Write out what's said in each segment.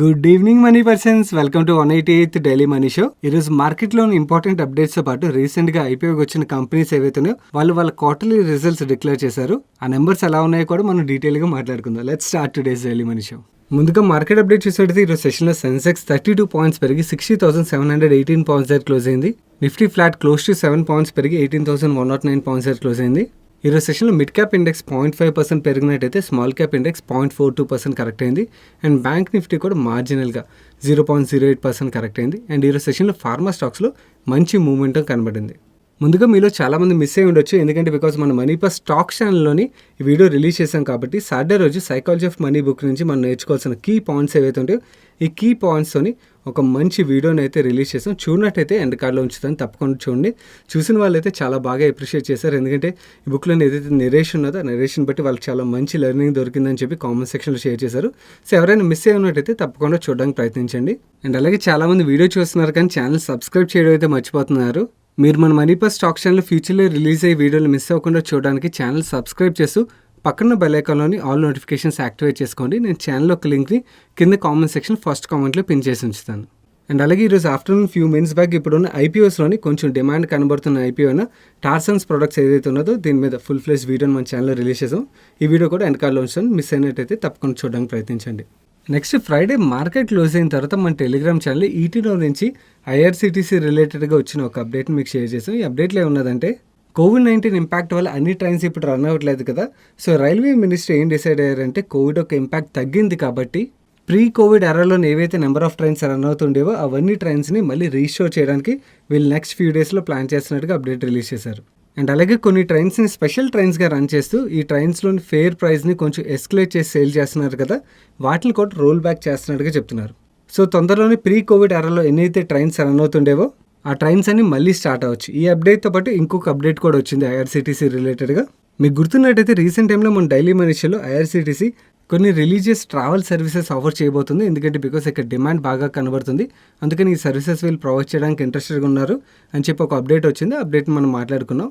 Good evening money persons, welcome to 188th daily money show. ఈరోజు మార్కెట్లోని important అప్డేట్స్తో పాటు రీసెంట్గా ఐపీఓకి వచ్చిన కంపెనీస్ ఏవైతున్నాయో వాళ్ళ క్వార్టర్లీ రిజల్ట్స్ డిక్లేర్ చేశారు. ఆ నెంబర్స్ ఎలా ఉన్నాయో కూడా మనం డీటెయిల్గా మాట్లాడుకుందాం. Let's start today's daily money show. ముందుగా మార్కెట్ అప్డేట్ చూసినట్లయితే ఈరోజు సెషన్లో సెన్సెక్స్ 32 పాయింట్స్ పెరిగి 60,718 పాయింట్స్ దగ్గర క్లోజ్ అయింది. Nifty flat close to 7 points పెరిగి 18,109 పాయింట్స్ దగ్గర క్లోజ్ అయింది. ఈరోజు సెషన్లో మిడ్ క్యాప్ ఇండెక్స్ 0.5% పెరిగినట్టయితే స్మాల్ క్యాప్ ఇండెక్స్ 0.42% కరెక్ట్ అయింది. అండ్ బ్యాంక్ నిఫ్టీ కూడా మార్జినల్గా 0.08% కరెక్ట్ అయింది. అండ్ ఈరోజు సెషన్లో ఫార్మా స్టాక్స్లో మంచి మూమెంటం కనబడింది. ముందుగా మీలో చాలామంది మిస్ అయ్యి ఉండొచ్చు, ఎందుకంటే బికాజ్ మన మనీ పర్ స్టాక్ ఛానల్లోని ఈ వీడియో రిలీజ్ చేశాం కాబట్టి సాటర్డే రోజు సైకాలజీ ఆఫ్ మనీ బుక్ నుంచి మనం నేర్చుకోవాల్సిన కీ పాయింట్స్ ఏవైతే ఉంటాయో ఈ కీ పాయింట్స్తోని ఒక మంచి వీడియోని అయితే రిలీజ్ చేసాం. చూడనట్టయితే ఎండ్ కార్డ్లో ఉంచుతాను, తప్పకుండా చూడండి. చూసిన వాళ్ళైతే చాలా బాగా అప్రిషియేట్ చేశారు, ఎందుకంటే ఈ బుక్లో ఏదైతే నెరేషన్ ఉన్నదో ఆ నెరేషన్ బట్టి వాళ్ళకి చాలా మంచి లెర్నింగ్ దొరికిందని చెప్పి కామెంట్ సెక్షన్లో షేర్ చేశారు. సో ఎవరైనా మిస్ అయ్యి ఉన్నట్టయితే తప్పకుండా చూడడానికి ప్రయత్నించండి. అండ్ అలాగే చాలామంది వీడియో చూస్తున్నారు కానీ ఛానల్ సబ్స్క్రైబ్ చేయడం అయితే మర్చిపోతున్నారు. మీరు మన మనీ పర్ స్టాక్ ఛానల్ ఫ్యూచర్లో రిలీజ్ అయ్యే వీడియోలు మిస్ అవ్వకుండా చూడడానికి ఛానల్ సబ్స్క్రైబ్ చేస్తూ పక్కన బెల్ ఐకాన్లోని ఆల్ నోటిఫికేషన్స్ యాక్టివేట్ చేసుకోండి. నేను ఛానల్ ఒక లింక్ని కింద కామెంట్ సెక్షన్ ఫస్ట్ కామెంట్లో పిన్ చేసి ఉంచుతాను. అండ్ అలాగే ఈరోజు ఆఫ్టర్నూన్ ఫ్యూ మినిట్స్ బ్యాక్ ఇప్పుడున్న ఐపీఓస్లోని కొంచెం డిమాండ్ కనబడుతున్న ఐపీఓ అయినా టార్సన్స్ ప్రొడక్ట్స్ ఏదైతే ఉన్నదో దీని మీద ఫుల్ ఫ్లెజ్ వీడియోని మన ఛానల్లో రిలీజ్ చేసాం. ఈ వీడియో కూడా ఎండ్ కార్డ్లో ఉంచాను, మిస్ అయినట్టయితే తప్పకుండా చూడడానికి ప్రయత్నించండి. నెక్స్ట్ ఫ్రైడే మార్కెట్ క్లోజ్ అయిన తర్వాత మన టెలిగ్రామ్ ఛానల్ ఈటీనో నుంచి ఐఆర్సీటీసీ రిలేటెడ్గా వచ్చిన ఒక అప్డేట్ని మీకు షేర్ చేసాం. ఈ అప్డేట్లో ఏమున్నదంటే కోవిడ్-19 ఇంపాక్ట్ వల్ల అన్ని ట్రైన్స్ ఇప్పుడు రన్ అవ్వట్లేదు కదా. సో రైల్వే మినిస్ట్రీ ఏం డిసైడ్ అయ్యారంటే కోవిడ్ ఒక ఇంపాక్ట్ తగ్గింది కాబట్టి ప్రీ కోవిడ్ ఎరాలో ఏవైతే నెంబర్ ఆఫ్ ట్రైన్స్ రన్ అవుతుండేవో అవన్నీ ట్రైన్స్ని మళ్ళీ రీస్టోర్ చేయడానికి వీళ్ళు నెక్స్ట్ ఫ్యూ డేస్లో ప్లాన్ చేస్తున్నట్టుగా అప్డేట్ రిలీజ్ చేశారు. అండ్ అలాగే కొన్ని ట్రైన్స్ని స్పెషల్ ట్రైన్స్గా రన్ చేస్తూ ఈ ట్రైన్స్లోని ఫేర్ ప్రైస్ని కొంచెం ఎస్కలేట్ చేసి సేల్ చేస్తున్నారు కదా, వాటిని కూడా రోల్ బ్యాక్ చేస్తున్నట్టుగా చెప్తున్నారు. సో తొందరలోనే ప్రీ కోవిడ్ ఎరాలో ఎన్నైతే ట్రైన్స్ రన్ అవుతుండేవో ఆ ట్రైన్స్ అన్ని మళ్ళీ స్టార్ట్ అవ్వచ్చు. ఈ అప్డేట్తో పాటు ఇంకొక అప్డేట్ కూడా వచ్చింది ఐఆర్సీటీసీ రిలేటెడ్గా. మీకు గుర్తున్నట్టయితే రీసెంట్ టైంలో మన డైలీ మనీ షోలో ఐఆర్సీటీసీ కొన్ని రిలీజియస్ ట్రావెల్ సర్వీసెస్ ఆఫర్ చేయబోతుంది, ఎందుకంటే బికాస్ ఇక్కడ డిమాండ్ బాగా కనబడుతుంది, అందుకని ఈ సర్వీసెస్ వీళ్ళు ప్రొవైడ్ చేయడానికి ఇంట్రెస్టెడ్గా ఉన్నారు అని చెప్పి ఒక అప్డేట్ వచ్చింది. అప్డేట్ మనం మాట్లాడుకున్నాం.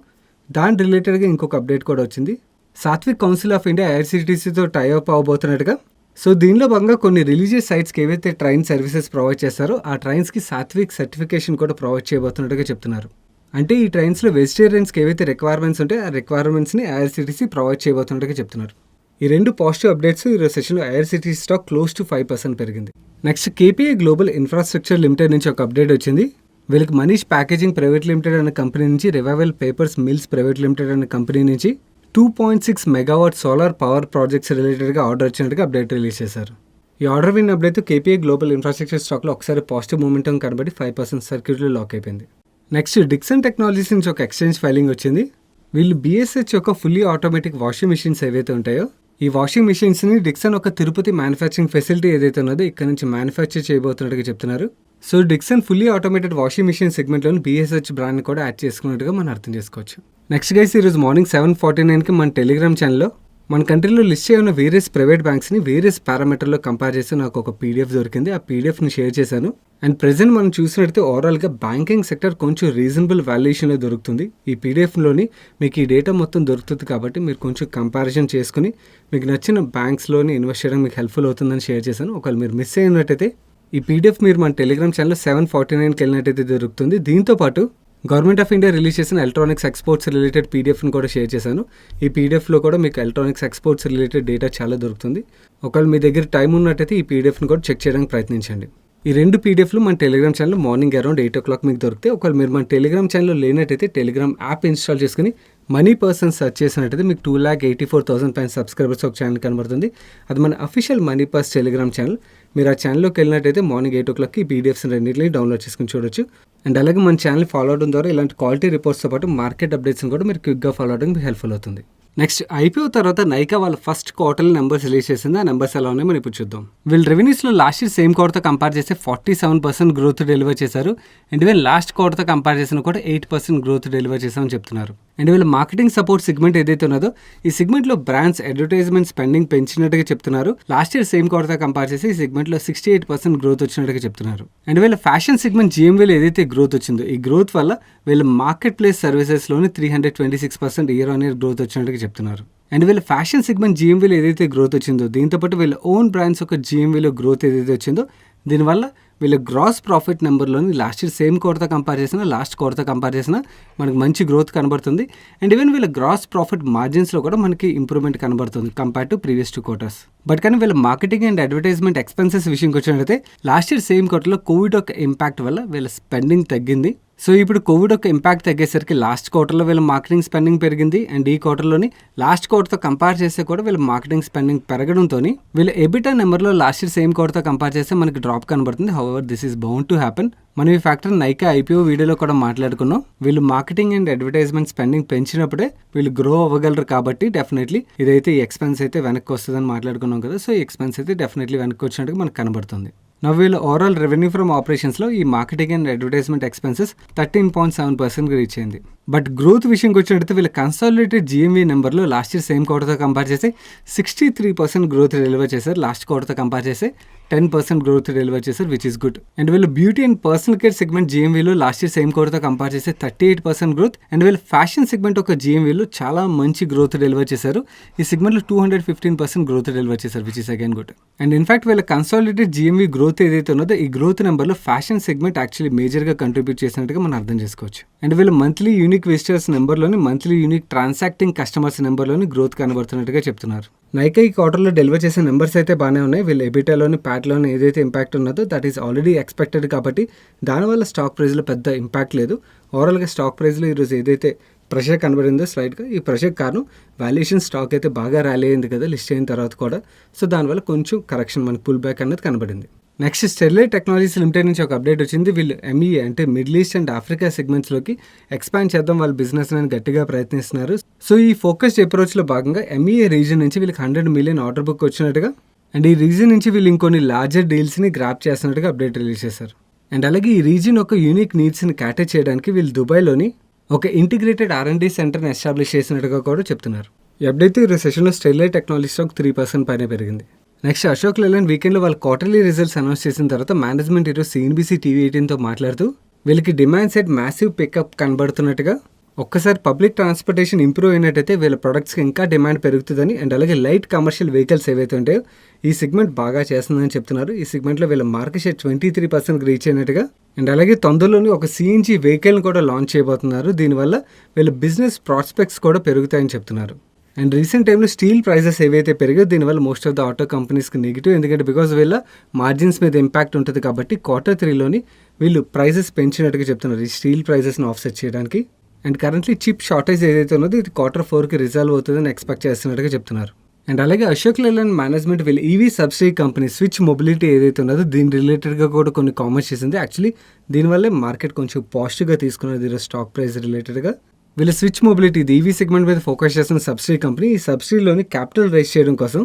దాని రిలేటెడ్గా ఇంకొక అప్డేట్ కూడా వచ్చింది. సాత్విక్ కౌన్సిల్ ఆఫ్ ఇండియా ఐఆర్సీటీసీతో టైఅప్ అవ్వబోతున్నట్టుగా. సో దీనిలో భాగంగా కొన్ని రిలీజియస్ సైట్స్కి ఏవైతే ట్రైన్ సర్వీసెస్ ప్రొవైడ్ చేస్తారో ఆ ట్రైన్స్కి సాత్విక్ సర్టిఫికేషన్ కూడా ప్రొవైడ్ చేయబోతున్నట్టుగా చెప్తున్నారు. అంటే ఈ ట్రైన్స్లో వెజిటేరియన్స్కి ఏవైతే రిక్వైర్మెంట్స్ ఉంటాయో ఆ రిక్వైర్మెంట్స్ని ఐఆర్సీటీసీ ప్రొవైడ్ చేయబోతున్నట్టుగా చెప్తున్నారు. ఈ రెండు పాజిటివ్ అప్డేట్స్ ఈరోజు సెషన్లో ఐఆర్సీటీసీ స్టాక్ క్లోజ్ టు 5% పెరిగింది. Next KPI global infrastructure limited నుంచి ఒక అప్డేట్ వచ్చింది. వీళ్ళకి మనీష్ ప్యాకేజింగ్ ప్రైవేట్ లిమిటెడ్ అనే కంపెనీ నుంచి revival papers mills private limited అనే కంపెనీ నుంచి 2.6 మెగావాట్ సోలార్ పవర్ ప్రాజెక్ట్స్ రిలేటెడ్గా ఆర్డర్ వచ్చినట్టుగా అప్డేట్ రిలీజ్ చేశారు. ఈ order win update KPI global infrastructure స్టాక్లో ఒకసారి పాజిటివ్ మూమెంటం కనబడి 5% సర్క్యూట్లో లాక్ అయిపోయింది. నెక్స్ట్ డిక్సన్ టెక్నాలజీస్ నుంచి ఒక ఎక్స్చేంజ్ ఫైలింగ్ వచ్చింది. వీళ్ళు BSH యొక్క ఫుల్లీ ఆటోమేటిక్ వాషింగ్ మిషన్స్ ఏవైతే ఉంటాయో ఈ వాషింగ్ మిషన్స్ని డిక్సన్ ఒక తిరుపతి మ్యానుఫ్యాక్చరింగ్ ఫెసిలిటీ ఏదైతే ఉన్నదో ఇక్కడ నుంచి మ్యానుఫ్యాక్చర్ చేయబోతున్నట్టుగా చెప్తున్నారు. So Dixon fully automated washing machine సెగ్మెంట్లోని BSH బ్రాండ్ కూడా యాడ్ చేసుకున్నట్టుగా మనం అర్థం చేసుకోవచ్చు. నెక్స్ట్ గైస్ ఈరోజు మార్నింగ్ 7:49కి మన టెలిగ్రామ్ ఛానల్లో మన కంట్రీలో లిస్ట్ చేయన్న వేరియస్ ప్రైవేట్ బ్యాంక్స్ని వేరియస్ పారామీటర్లో కంపేర్ చేసి నాకు ఒక PDF దొరికింది. ఆ PDFని షేర్ చేశాను. అండ్ ప్రెజెంట్ మనం చూసినట్టయితే ఓవరాల్గా బ్యాంకింగ్ సెక్టర్ కొంచెం రీజనబుల్ వాల్యుయేషన్లో దొరుకుతుంది. ఈ PDFలోని మీకు ఈ డేటా మొత్తం దొరుకుతుంది కాబట్టి మీరు కొంచెం కంపారిజన్ చేసుకుని మీకు నచ్చిన బ్యాంక్స్లోని ఇన్వెస్ట్ చేయడానికి మీకు హెల్ప్ఫుల్ అవుతుందని షేర్ చేశాను. ఒకవేళ మీరు మిస్ అయినట్టయితే ఈ PDF మీరు మన టెలిగ్రామ్ ఛానల్లో 7:49కి వెళ్ళినట్టయితే దొరుకుతుంది. దీంతోపాటు గవర్నమెంట్ ఆఫ్ ఇండియా రిలీజ్ చేసిన ఎలక్ట్రానిక్స్ ఎక్స్పోర్ట్స్ రిలేటెడ్ PDFని కూడా షేర్ చేశాను. ఈ PDFలో కూడా మీకు ఎలక్ట్రానిక్స్ ఎక్స్పోర్ట్స్ రిలేటెడ్ డేటా చాలా దొరుకుతుంది. ఒకవేళ మీ దగ్గర టైం ఉన్నట్టయితే ఈ PDFని కూడా చెక్ చేయడానికి ప్రయత్నించండి. ఈ రెండు PDFలు మన టెలిగ్రామ్ ఛానల్లో మార్నింగ్ అరౌండ్ 8 o'clock మీకు దొరుకుతాయి. ఒకవేళ మీరు మన టెలిగ్రామ్ ఛానల్లో లేనట్టయితే టెలిగ్రామ్ యాప్ ఇన్స్టాల్ చేసుకుని మనీ పర్సన్ సెర్చ్ చేసినట్టయితే మీకు 2,84,000 పైన సబ్స్క్రైబర్స్ ఒక ఛానల్ కనబడుతుంది. అది మన official money purse Telegram channel. మీరు ఆ ఛానల్లోకి వెళ్ళినట్టయితే మార్నింగ్ 8 o'clockకి ఈ PDFs రెండింటిని డౌన్లోడ్ చేసుకుని చూడొచ్చు. అండ్ అలాగే మన ఛానల్ ఫాలో అవడం ద్వారా ఇలాంటి క్వాలిటీ రిపోర్ట్స్తో పాటు మార్కెట్ అప్డేట్స్ని కూడా మీరు క్విక్గా ఫాలో అవడానికి మీకు హెల్ప్ఫుల్ అవుతుంది. నెక్స్ట్ ఐపీఓ తర్వాత నైకా వాళ్ళ ఫస్ట్ క్వార్టర్లీ నెంబర్స్ రిలీజ్ చేసింది. ఆ నెంబర్స్ ఎలా ఉన్నాయో మనం ఇప్పుడు చూద్దాం. వీళ్ళు రెవెన్యూస్లో లాస్ట్ ఇయర్ సేమ్ క్వార్టర్తో కంపేర్ చేస్తే 47% గ్రోత్ డెలివర్ చేశారు. అండ్ ఈవెన్ లాస్ట్ క్వార్టర్తో కంపేర్ చేసిన కూడా 8% గ్రోత్ డెలివర్ చేశామని చెప్తున్నారు. అండ్ వీళ్ళ మార్కెటింగ్ సపోర్ట్ సెగ్మెంట్ ఏదైతే ఉన్నదో ఈ సెగ్మెంట్ లో బ్రాండ్స్ అడ్వర్టైజ్మెంట్ స్పెండింగ్ పెంచినట్టుగా చెప్తున్నారు. Last year same quarter compare చేసి ఈ సెగ్మెంట్ లో 68% గ్రోత్ వచ్చినట్టుగా చెప్తున్నారు. అండ్ వీళ్ళ ఫ్యాషన్ సెగ్మెంట్ GMVలో ఏదైతే గ్రోత్ వచ్చిందో ఈ గ్రోత్ వల్ల వీళ్ళ మార్కెట్ ప్లేస్ సర్వీసెస్ లోని 326% ఇయర్ ఆన్ ఇయర్ గ్రోత్ వచ్చినట్టుగా చెప్తున్నారు. అండ్ వీళ్ళ ఫ్యాషన్ సెగ్మెంట్ GMVలో ఏదైతే గ్రోత్ వచ్చిందో దీంతో పాటు వీళ్ళ ఓన్ బ్రాండ్స్ యొక్క GMVలో గ్రోత్ ఏదైతే వచ్చిందో దీనివల్ల వీళ్ళ గ్రాస్ ప్రాఫిట్ నెంబర్లోని last year same quarter compare చేసినా లాస్ట్ క్వార్టర్ కంపేర్ చేసినా మనకి మంచి గ్రోత్ కనబడుతుంది. అండ్ ఈవెన్ వీళ్ళ గ్రాస్ ప్రాఫిట్ మార్జిన్స్లో కూడా మనకి ఇంప్రూవ్మెంట్ కనబడుతుంది compare to previous 2 quarters. But కానీ వీళ్ళ మార్కెటింగ్ అండ్ అడ్వర్టైజ్మెంట్ ఎక్స్పెన్సెస్ విషయంకి వచ్చినట్లయితే లాస్ట్ ఇయర్ సేమ్ క్వార్టర్లో కోవిడ్ యొక్క ఇంపాక్ట్ వల్ల వీళ్ళ స్పెండింగ్ తగ్గింది. సో ఇప్పుడు కోవిడ్ యొక్క ఇంపాక్ట్ తగ్గేసరికి లాస్ట్ క్వార్టర్లో వీళ్ళ మార్కెటింగ్ స్పెండింగ్ పెరిగింది. అండ్ ఈ క్వార్టర్లోని లాస్ట్ క్వార్టర్తో కంపేర్ చేస్తే కూడా వీళ్ళ మార్కెటింగ్ స్పెండింగ్ పెరగడంతో వీళ్ళ ఎబిటా నెంబర్లో లాస్ట్ ఇయర్ సేమ్ క్వార్టర్తో కంపేర్ చేస్తే మనకి డ్రాప్ కనబడుతుంది. However this is bound to happen. మనం ఈ ఫ్యాక్టర్ నైకా IPO వీడియోలో కూడా మాట్లాడుకున్నాం. వీళ్ళు మార్కెటింగ్ అండ్ అడ్వర్టైజ్మెంట్ స్పెండింగ్ పెంచినప్పుడే వీళ్ళు గ్రో అవ్వగలరు కాబట్టి డెఫినెట్లీ ఇదైతే ఈ ఎక్స్పెన్స్ అయితే వెనక్కి వస్తుందని మాట్లాడుకున్నాం కదా. సో ఈ ఎక్స్పెన్స్ అయితే డెఫినెట్లీ వెనక్కి వచ్చినట్టుగా మనకు కనబడుతుంది. నవ్వు వీళ్ళ ఓవరాల్ రెవెన్యూ ఫ్రమ్ ఆపరేషన్స్లో ఈ marketing and advertisement expenses 13.7% reach అయింది. బట్ గ్రోత్ విషయంకి వచ్చినట్టు వీళ్ళ కన్సాలిడేటెడ్ GMV నెంబర్లో లాస్ట్ ఇయర్ సేమ్ క్వార్టర్తో కంపేర్ చేస్తే 63% గ్రోత్ డెలివర్ చేశారు. లాస్ట్ క్వార్టర్తో కంపేర్ చేస్తే 10% గ్రోత్ డెలివర్ చేశారు, విచ్ ఇస్ గుడ్. అండ్ వీళ్ళు beauty and personal care segment GMVలో లాస్ట్ ఇయర్ సేమ్ క్వార్టర్తో కంపేర్ చేస్తే 38% గ్రోత్. అండ్ వీళ్ళు ఫ్యాషన్ సెగ్మెంట్ ఒక GMVలో చాలా మంచి గ్రోత్ డెలివర్ చేశారు. ఈ సెగ్మెంట్లో 215% గ్రోత్ డెలివర్ చేశారు, which is again good. And in fact వీళ్ళ కన్సాలిడేటెడ్ GMV గ్రోత్ ఏదైతే ఉన్నదో ఈ గ్రోత్ నెంబర్లో ఫ్యాషన్ సెగ్మెంట్ యాక్చువల్లీ మేజర్గా కంట్రిబ్యూట్ చేసినట్టుగా మనం అర్థం చేసుకోవచ్చు. అండ్ వీళ్ళు మంత్లీ యూనిక్ విజిటర్స్ నెంబర్లోని మంత్లీ యూనిక్ ట్రాన్సాక్టింగ్ కస్టమర్స్ నెంబర్లోని గ్రోత్ కనబడుతున్నట్టుగా చెప్తున్నారు. నైకా ఈ క్వార్టర్లో డెలివర్ చేసే నెంబర్స్ అయితే బాగానే ఉన్నాయి. వీళ్ళ ఎబిటాలోని ప్యాట్లోని ఏదైతే ఇంపాక్ట్ ఉన్నదో దట్ ఈస్ ఆల్రెడీ ఎక్స్పెక్టెడ్ కాబట్టి దానివల్ల స్టాక్ ప్రైస్లో పెద్ద ఇంపాక్ట్ లేదు. ఓవరాల్గా స్టాక్ ప్రైస్లో ఈరోజు ఏదైతే ప్రెషర్ కనబడిందో స్లైడ్గా ఈ ప్రెషర్ కారణం వాల్యుయేషన్ స్టాక్ అయితే బాగా ర్యాలీ అయింది కదా లిస్ట్ అయిన తర్వాత కూడా. సో దానివల్ల కొంచెం కరెక్షన్ మనకి పుల్ బ్యాక్ అనేది కనబడింది. నెక్స్ట్ స్టెర్లైట్ టెక్నాలజీస్ లిమిటెడ్ నుంచి ఒక అప్డేట్ వచ్చింది. వీళ్ళు MEA అంటే మిడిల్ ఈస్ట్ అండ్ ఆఫ్రికా సెగ్మెంట్స్లోకి ఎక్స్పాండ్ చేద్దాం వాళ్ళ బిజినెస్ అని గట్టిగా ప్రయత్నిస్తున్నారు. సో ఈ ఫోకస్డ్ అప్రోచ్లో భాగంగా MEA రీజన్ నుంచి వీళ్ళకి 100 మిలియన్ ఆర్డర్ బుక్ వచ్చినట్టుగా అండ్ ఈ రీజన్ నుంచి వీళ్ళు ఇంకొన్ని లార్జర్ డీల్స్ని గ్రాప్ చేస్తున్నట్టుగా అప్డేట్ రిలీజ్ చేశారు. అండ్ అలాగే ఈ రీజన్ ఒక యూనిక్ నీడ్స్ని క్యాటర్ చేయడానికి వీళ్ళు దుబాయ్లోని ఒక ఇంటిగ్రేటెడ్ R&D సెంటర్ని ఎస్టాబ్లిష్ చేసినట్టుగా కూడా చెప్తున్నారు. ఈ అప్డేట్ ఈ సెషన్లో స్టెర్లైట్ టెక్నాలజీ స్టాక్ 3% పైన పెరిగింది. నెక్స్ట్ అశోక్ లేలాండ్ వీకెండ్లో వాళ్ళ క్వార్టర్లీ రిజల్ట్స్ అనౌన్స్ చేసిన తర్వాత మేనేజ్మెంట్ ఈరోజు CNBC TV18తో మాట్లాడుతూ వీళ్ళకి డిమాండ్ సైడ్ మ్యాసివ్ పికప్ కనబడుతున్నట్టుగా, ఒక్కసారి పబ్లిక్ ట్రాన్స్పోర్టేషన్ ఇంప్రూవ్ అయినట్టయితే వీళ్ళ ప్రొడక్ట్స్కి ఇంకా డిమాండ్ పెరుగుతుందని అండ్ అలాగే లైట్ కమర్షియల్ వెహికల్స్ ఏవైతే ఉంటాయో ఈ సెగ్మెంట్ బాగా చేస్తుందని చెప్తున్నారు. ఈ సెగ్మెంట్లో వీళ్ళ మార్కెట్ షేర్ 23% రీచ్ అయినట్టుగా అండ్ అలాగే తొందరలోనే ఒక CNG వెహికల్ని కూడా లాంచ్ చేయబోతున్నారు. దీనివల్ల వీళ్ళ బిజినెస్ ప్రాస్పెక్ట్స్ కూడా పెరుగుతాయని చెప్తున్నారు. అండ్ రీసెంట్ టైంలో స్టీల్ ప్రైజెస్ ఏవైతే పెరిగాయో దీనివల్ల మోస్ట్ ఆఫ్ ద ఆటో కంపెనీస్కి నెగిటివ్, ఎందుకంటే బికాజ్ వీళ్ళ మార్జిన్స్ మీద ఇంపాక్ట్ ఉంటుంది కాబట్టి Q3లోని వీళ్ళు ప్రైజెస్ పెంచినట్టుగా చెప్తున్నారు ఈ స్టీల్ ప్రైజెస్ని ఆఫ్సెట్ చేయడానికి. అండ్ కరెంట్లీ చిప్ షార్టేజ్ ఏదైతే ఉన్నదో ఇది Q4కి రిజాల్వ్ అవుతుందని ఎక్స్పెక్ట్ చేస్తున్నట్టుగా చెప్తున్నారు. అండ్ అలాగే అశోక్ లేలాండ్ మేనేజ్మెంట్ వీళ్ళు EV subsidy company switch mobility ఏదైతే ఉన్నదో దీని రిలేటెడ్గా కూడా కొన్ని కామెంట్స్ చేసింది. యాక్చువల్లీ దీనివల్లే మార్కెట్ కొంచెం పాజిటివ్గా తీసుకున్నది ఈరోజు స్టాక్ ప్రైస్ రిలేటెడ్గా. వీళ్ళ స్విచ్ మొబిలిటీ ఇది EV సెగ్మెంట్ మీద ఫోకస్ చేస్తున్న సబ్సిడీ కంపెనీ. ఈ సబ్సిడీలోని క్యాపిటల్ రైజ్ చేయడం కోసం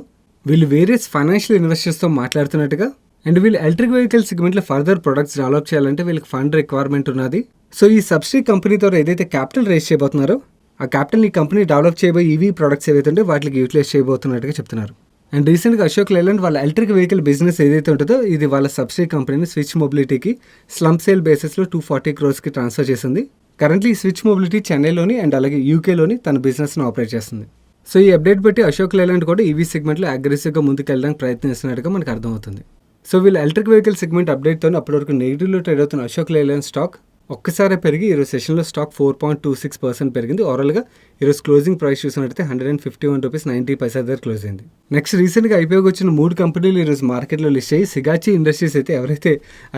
వీళ్ళు వేరియస్ ఫైనాన్షియల్ ఇన్వెస్టర్స్తో మాట్లాడుతున్నట్టుగా అండ్ వీళ్ళు ఎలక్ట్రిక్ వెహికల్ సెగ్మెంట్లో ఫర్దర్ ప్రొడక్ట్స్ డెవలప్ చేయాలంటే వీళ్ళకి ఫండ్ రిక్వైర్మెంట్ ఉన్నది. సో ఈ సబ్సిడీ కంపెనీతో ఏదైతే క్యాపిటల్ రైజ్ చేయబోతున్నారో ఆ క్యాపిటల్ ఈ కంపెనీ డెవలప్ చేయబోయే EV ప్రొడక్ట్స్ ఏవైతే ఉంటే వాటికి యూటిలైజ్ చేయబోతున్నట్టుగా చెప్తున్నారు. అండ్ రీసెంట్గా అశోక్ లేలాండ్ వాళ్ళ ఎలక్ట్రిక్ వెహికల్ బిజినెస్ ఏదైతే ఉంటుందో ఇది వాళ్ళ సబ్సిడీ కంపెనీని స్విచ్ మొబిలిటీకి స్లమ్ సేల్ బేసిస్లో 240 crores ట్రాన్స్ఫర్ చేసింది. కరెంట్లీ స్విచ్ మొబిలిటీ చెన్నైలోని అండ్ అలాగే UKలోని తన బిజినెస్ను ఆపరేట్ చేస్తుంది. సో ఈ అప్డేట్ బట్టి అశోక్ లేలాండ్ కూడా EV సెగ్మెంట్లో అగ్రెసివ్గా ముందుకెళ్ళడానికి ప్రయత్నిస్తున్నట్టుగా మనకు అర్థమవుతుంది. సో వీళ్ళు ఎలక్ట్రిక్ వెహికల్ సెగ్మెంట్ అప్డేట్తో అప్పటివరకు నెగిటివ్లో ట్రేడ్ అవుతున్న అశోక్ లేలాండ్ స్టాక్ ఒక్కసారి పెరిగి ఈరోజు సెషన్లో స్టాక్ 4.26% పెరిగింది. ఓవరాల్గా ఈరోజు క్లోజింగ్ ప్రైస్ చూసినట్టయితే 151 రూపీస్ 90 పైసా దగ్గర క్లోజ్ అయింది. నెక్స్ట్ రీసెంట్గా IPOకి వచ్చిన 3 కంపెనీలు ఈరోజు మార్కెట్లో లిస్ట్ అయ్యి సిగాచి ఇండస్ట్రీస్ అయితే ఎవరైతే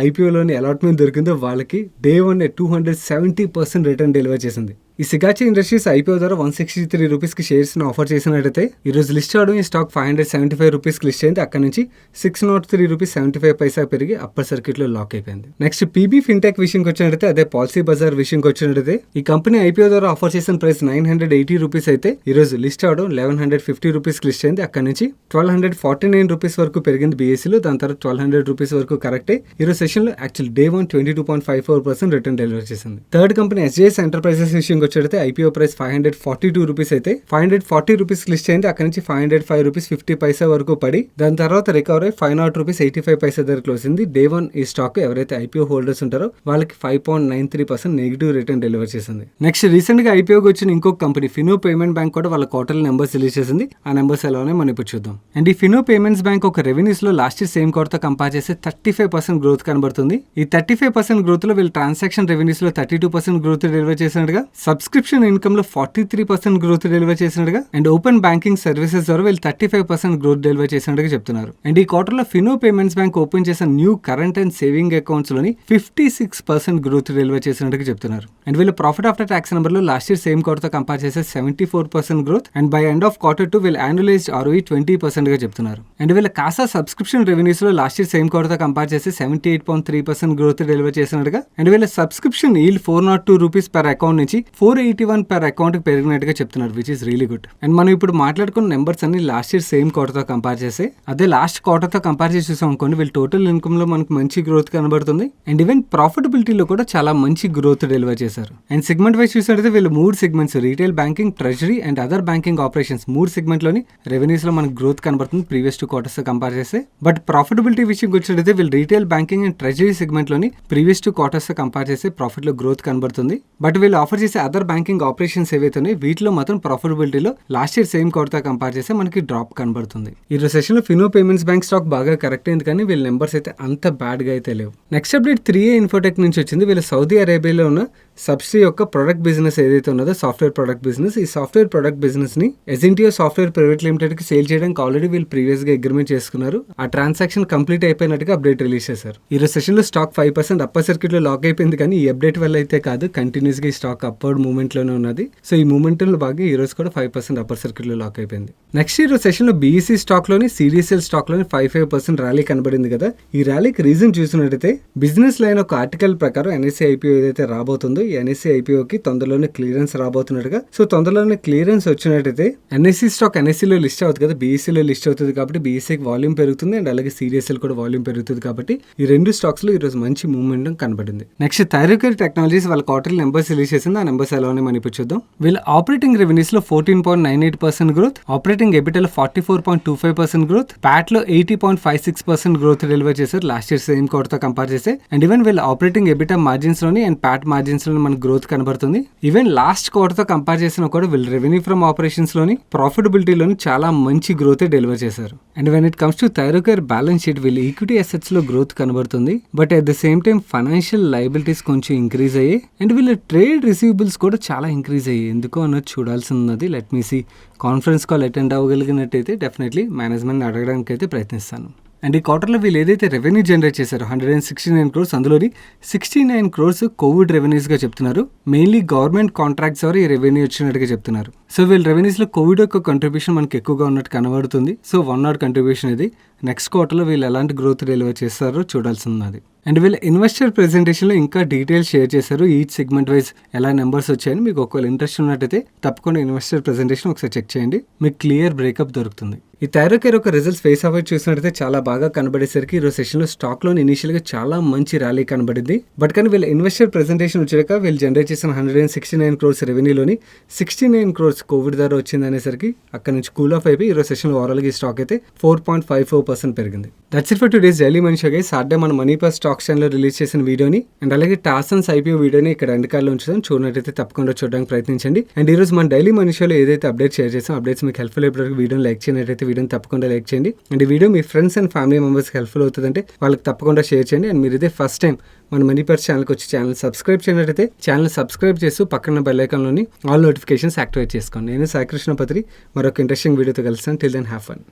IPOలోని అలాట్మెంట్ దొరికిందో వాళ్ళకి డే 1 270% రిటర్న్ డెలివర్ చేసింది. ఈ సిగాచి ఇండస్ట్రీస్ IPO ద్వారా 163 రూపీస్కి షేర్స్ని ఆఫర్ చేసినట్టయితే ఈరోజు లిస్ట్ అవడం ఈ స్టాక్ 575 రూపీస్కి లిస్ట్ అయింది. అక్కడ నుంచి 603 రూపీస్ 75 పైసా పెరిగి అప్పర్ సర్క్యూట్లో లాక్ అయిపోయింది. నెక్స్ట్ PB ఫిన్టెక్ విషయంకి వచ్చినట్టయితే అదే పాలసీ బజార్ విషయంకి వచ్చినట్టయితే ఈ కంపెనీ IPO ద్వారా ఆఫర్ చేసిన ప్రైస్ 980 రూపీస్ అయితే ఈరోజు లిస్ట్ అవడం 1150 రూపీస్కి లిస్ట్ అయింది. అక్కడ నుంచి 1249 రూపీస్ వరకు పెరిగింది BSEలో. దాని తర్వాత 1200 రూపీస్ వరకు కరెక్ట్ అయ్యి ఈరోజు సెషన్లో యాక్చువల్ డే 1 22.54% రిటర్న్ డెలివర్ చేసింది. థర్డ్ కంపెనీ SJS ఎంటర్ప్రైజెస్ విషయంకి వచ్చేటైతే ఐపీఓ ప్రైస్ 542 రూపీస్ అయితే 540 రూపీస్ లిస్ట్ అయింది. అక్కడ నుంచి 505 రూపీస్ 50 పైసా వరకు పడి దాని తర్వాత రికవర్ అయ్యి 500 రూపీస్ 85 పైసా దగ్గర క్లోజ్ అయింది. డే 1 ఈ స్టాక్ ఎవరైతే ఐపీఓ హోల్డర్స్ ఉంటారో వాళ్ళకి 5.93% నెగిటివ్ రిటర్న్ డెలివర్ చేసింది. నెక్స్ట్ రీసెంట్ గా ఐపీఓకి వచ్చిన ఇంకొక కంపెనీ ఫినో పేమెంట్ బ్యాంక్ కూడా వాళ్ళ క్వార్టర్లీ నెంబర్స్ రిలీజ్ చేసింది. ఆ నెంబర్స్ ఎలా ఉన్నాయి మనం ఇప్పుడు చూద్దాం. అండ్ ఈ ఫినో పేమెంట్స్ బ్యాంక్ ఒక రెవెన్యూస్ లో లాస్ట్ ఇయర్ సేమ్ క్వార్టర్ తో కంపేర్ చేస్తే 35% గ్రోత్ కనబడుతుంది. ఈ 35% గ్రోత్ లో వీళ్ళు ట్రాన్సాక్షన్ రెవెన్యూస్ లో 32% గ్రోత్ డెలివర్ చేసినట్టుగా, సబ్స్క్రిప్షన్ ఇన్కమ్ లో 43% గ్రోత్ డెలివర్ చేసినట్టుగా, అండ్ ఓపెన్ బ్యాంకింగ్ సర్వీసెస్ ద్వారా వీళ్ళు 35% గ్రోత్ డెలివర్ చేసినట్టుగా చెప్తున్నారు. అండ్ ఈ క్వార్టర్ లో ఫినో పేమెంట్స్ బ్యాంక్ ఓపెన్ చేసిన new current and saving accounts లోని 56% గ్రోత్ డెలివర్ చేసినట్టుగా చెప్తున్నారు. అండ్ వీళ్ళ ప్రాఫిట్ ఆఫ్టర్ ట్యాక్స్ నెంబర్ లో లాస్ట్ ఇయర్ సేమ్ క్వార్టర్ తో కంపేర్ చేస్తే 74% growth, and by end of Q2 వీళ్ళు యాన్యువలైజ్డ్ ROE 20% గా చెప్తున్నారు. అండ్ వీళ్ళ కాసా సబ్స్క్రిప్షన్ రెవెన్యూస్ లో లాస్ట్ ఇయర్ సేమ్ క్వార్టర్ తో కంపేర్ చేస్తే 78.3% గ్రోత్ డెలివర్ చేసినట్టుగా, అండ్ వీళ్ళ subscription yield 402 rupees per account నుంచి 481 పర్ అకౌంట్ కి పెరిగినట్టుగా చెప్తున్నారు, which is really good. And మనం ఇప్పుడు మాట్లాడుకున్న నెంబర్స్ అన్ని లాస్ట్ ఇయర్ సేమ్ క్వార్టర్ తో కంపేర్ చేస్తే, అదే లాస్ట్ క్వార్టర్ తో కంపేర్ చేసి చూసాం అనుకోండి, వీళ్ళు టోటల్ ఇన్కమ్ లో మనకు మంచి గ్రోత్ కనబడుతుంది. అండ్ ఈవెన్ ప్రాఫిటబిలిటీలో కూడా చాలా మంచి గ్రోత్ డెలివర్ చేశారు. అండ్ సెగ్మెంట్ వైజ్ చూసినట్లయితే వీళ్ళు 3 segments retail banking, treasury and other banking operations 3 segment లోని రెవెన్యూస్ లో మనకు గ్రోత్ కనబడుతుంది ప్రీవియస్ 2 క్వార్టర్స్ తో కంపేర్ చేస్తే. బట్ ప్రాఫిటబిలిటీ విషయం వచ్చినట్లయితే వీళ్ళు retail banking and treasury segment లోని ప్రీవియస్ 2 క్వార్టర్స్ తో కంపేర్ చేస్తే ప్రాఫిట్ లో గ్రోత్ కనబడుతుంది. బట్ వీళ్ళు ఆఫర్ చేసే అదర్ బ్యాంకింగ్ ఆపరేషన్స్ ఏవైతే వీటిలో మాత్రం ప్రాఫిటబిలిటీలో లాస్ట్ ఇయర్ సేమ్ క్వార్టర్ తో కంపేర్ చేస్తే మనకి డ్రాప్ కనబడుతుంది. ఈ సెషన్ లో ఫినో పేమెంట్స్ బ్యాంక్ స్టాక్ బాగా కరెక్ట్ అయింది, కానీ వీళ్ళ నెంబర్స్ అయితే అంత బ్యాడ్ గా అయితే లేవు. నెక్స్ట్ అప్డేట్ 3A ఇన్ఫోటెక్ నుంచి వచ్చింది. వీళ్ళ సౌదీ అరేబియాలో ఉన్న సబ్సిడీ యొక్క ప్రొడక్ట్ బిజినెస్ ఏదైతే ఉన్నదో సాఫ్ట్వేర్ ప్రొడక్ట్ బిజినెస్, ఈ సాఫ్ట్వేర్ ప్రొడక్ట్ బిజినెస్ ని ఎజెంటియో సాఫ్ట్వేర్ ప్రైవేట్ లిమిటెడ్ కి సేల్ చేయడానికి ఆల్రెడీ వీళ్ళు ప్రీవియస్ గా అగ్రిమెంట్ చేసుకున్నారు. ఆ ట్రాన్సాక్షన్ కంప్లీట్ అయిపోయినట్టుగా అప్డేట్ రిలీజ్ చేశారు. ఈ సెషన్ లో స్టాక్ 5% అప్పర్ సర్క్యూట్ లో లాక్ అయిపోయింది, కానీ ఈ అప్డేట్ వల్ల అయితే కాదు, కంటిన్యూస్ గా ఈ స్టాక్ అప్వర్డ్ మూవ్మెంట్ లోనే ఉన్నది. సో ఈ మూవ్మెంట్ లో బాగా ఈ రోజు కూడా 5% అప్పర్ సర్క్యూట్ లో లాక్ అయిపోయింది. నెక్స్ట్ ఈ సెషన్ లో BEC స్టాక్ లోని CDSL స్టాక్ లోని 5% ర్యాలీ కనబడింది కదా. ఈ ర్యాలీకి రీజన్ చూసినట్టయితే బిజినెస్ లైన్ ఒక ఆర్టికల్ ప్రకారం NSE IPO ఏదైతే రాబోతుందో ఈ NSE IPO కి తొందరలోనే క్లియరెన్స్ రాబోతున్నట్టుగా. సో తొందరలోనే క్లియరెన్స్ వచ్చినట్టయితే NSE స్టాక్ NSE లో లిస్ట్ అవుతుంది కదా, BEC లో లిస్ట్ అవుతుంది కాబట్టి BEC కి వాల్యూమ్ పెరుగుతుంది, అండ్ అలాగే CDSL కూడా వాల్యూమ్ పెరుగుతుంది. కాబట్టి ఈ రెండు స్టాక్స్ లో ఈ రోజు మంచి మూవ్మెంట్ కనబడింది. నెక్స్ట్ థైరోకేర్ టెక్నాలజీస్ వాళ్ళ క్వార్టర్లీ నెంబర్స్ రిలీజ్ చేసింది. ఆ నెంబర్స్ ఎలా ఉన్నాయి మనం ఇప్పుడు చూద్దాం. వీళ్ళ ఆపరేటింగ్ రెవెన్యూస్ లో 14.98% గ్రోత్, ఆపరేటింగ్ ఎబిటా లో 44.25% గ్రోత్, ప్యాట్ లో 80.56% గ్రోత్ డెలివర్ చేశారు లాస్ట్ ఇయర్ సేమ్ క్వార్టర్ తో కంపేర్ చేస్తే. అండ్ ఈవెన్ వీళ్ళ ఆపరేటింగ్ ఎబిటా మార్జిన్స్ లోని అండ్ ప్యాట్ మార్జిన్స్ లో మనకు గ్రోత్ కనబడుతుంది. ఈవెన్ లాస్ట్ క్వార్టర్ తో కంపేర్ చేసినా కూడా వీళ్ళు రెవెన్యూ ఫ్రమ్ ఆపరేషన్స్ లోని ప్రాఫిటబిలిటీలోని చాలా మంచి గ్రోత్ డెలివర్ చేశారు. And when it comes to Thyrocare balance sheet వీళ్ళు ఈక్విటీ అసెట్స్ లో గ్రోత్ కనబడుతుంది, but at the same time financial liabilities కొంచెం ఇంక్రీజ్ అయ్యాయి, అండ్ వీళ్ళ ట్రేడ్ రిసీవబుల్స్ కూడా చాలా ఇంక్రీజ్ అయ్యాయి. ఎందుకో అన్నది చూడాల్సి ఉన్నది. Let me see. Conference call attend అవ్వగలిగినట్టయితే డెఫినెట్లీ మేనేజ్మెంట్ అడగడానికి అయితే ప్రయత్నిస్తాను. అండ్ ఈ క్వార్టర్లో వీళ్ళు ఏదైతే రెవెన్యూ జనరేట్ చేశారో 169 crores, అందులోని 69 crores కోవిడ్ రెవెన్యూస్గా చెప్తున్నారు. మెయిన్లీ గవర్నమెంట్ కాంట్రాక్ట్స్ ద్వారా ఈ రెవెన్యూ వచ్చినట్టుగా చెప్తున్నారు. సో వీళ్ళ రెవెన్యూస్లో కోవిడ్ యొక్క కంట్రిబ్యూషన్ మనకి ఎక్కువగా ఉన్నట్టు కనబడుతుంది. సో 1/3 కంట్రిబ్యూషన్ ఇది. నెక్స్ట్ క్వార్టర్లో వీళ్ళు ఎలాంటి గ్రోత్ డెలివర్ చేస్తారో చూడాల్సి ఉన్నది. అండ్ వీళ్ళ ఇన్వెస్టర్ ప్రెజెంటేషన్లో ఇంకా డీటెయిల్స్ షేర్ చేశారు. ఈచ్ సెగ్మెంట్ వైజ్ ఎలా నెంబర్స్ వచ్చాయని మీకు ఒకవేళ ఇంట్రెస్ట్ ఉన్నట్టయితే తప్పకుండా ఇన్వెస్టర్ ప్రెజెంటేషన్ ఒకసారి చెక్ చేయండి, మీకు క్లియర్ బ్రేకప్ దొరుకుతుంది. ఈ థైరోకేర్ యొక్క రిజల్ట్స్ ఫేస్ అవ్వట్ చూసినట్టయితే చాలా బాగా కనబడేసరికి ఈరోజు సెషన్లో స్టాక్లో ఇనిషియల్గా చాలా మంచి ర్యాలీ కనబడింది. బట్ కానీ వీళ్ళ ఇన్వెస్టర్ ప్రెజెంటేషన్ వచ్చాక వీళ్ళు జనరేట్ చేసిన 169 crores రెవెన్యూలోని 69 crores కోవిడ్ ద్వారా వచ్చింది అనేసరికి అక్కడ నుంచి కూల్ ఆఫ్ అయిపోయి ఈరోజు సెషన్లో ఓవరాల్గా ఈ స్టాక్ అయితే 4.54% పెరిగింది. That's it for today's daily money show guys. Saturday మన మనీ ప్లస్ స్టాక్ ఛానల్లో రిలీజ్ చేసిన వీడియోని అండ్ అలాగే టాసన్స్ IPO వీడియోని ఇక్కడ ఎండ్ కార్డ్లో ఉంచుదాం. చూడనట్టయితే తప్పకుండా చూడడానికి ప్రయత్నించండి. అండ్ ఈరోజు మన డైలీ మనీ షోలో ఏదైతే అప్డేట్ షేర్ చేసాం అప్డేట్స్ మీకు హెల్ప్ఫుల్ అయిపోయి వీడియోని లైక్ చేయనట్టయితే వీడియోని తప్పకుండా లైక్ చేయండి. అండ్ ఈ వీడియో మీ ఫ్రెండ్స్ అండ్ ఫ్యామిలీ మెంబర్స్కి హెల్ప్ఫుల్ అవుతుందంటే వాళ్ళకి తప్పకుండా షేర్ చేయండి. అండ్ మీరు ఇదే ఫస్ట్ టైం మన మనీ పర్స్ ఛానల్కి వచ్చి ఛానల్ సబ్స్క్రైబ్ చేయనట్టయితే ఛానల్ సబ్స్క్రైబ్ చేస్తూ పక్కన బెల్ ఐకాన్లోని ఆల్ నోటిఫికేషన్స్ యాక్టివేట్ చేసుకోండి. నేను సాయి కృష్ణ పత్రి మరొక ఇంట్రెస్టింగ్ వీడియోతో కలుస్తాను. Till then have fun.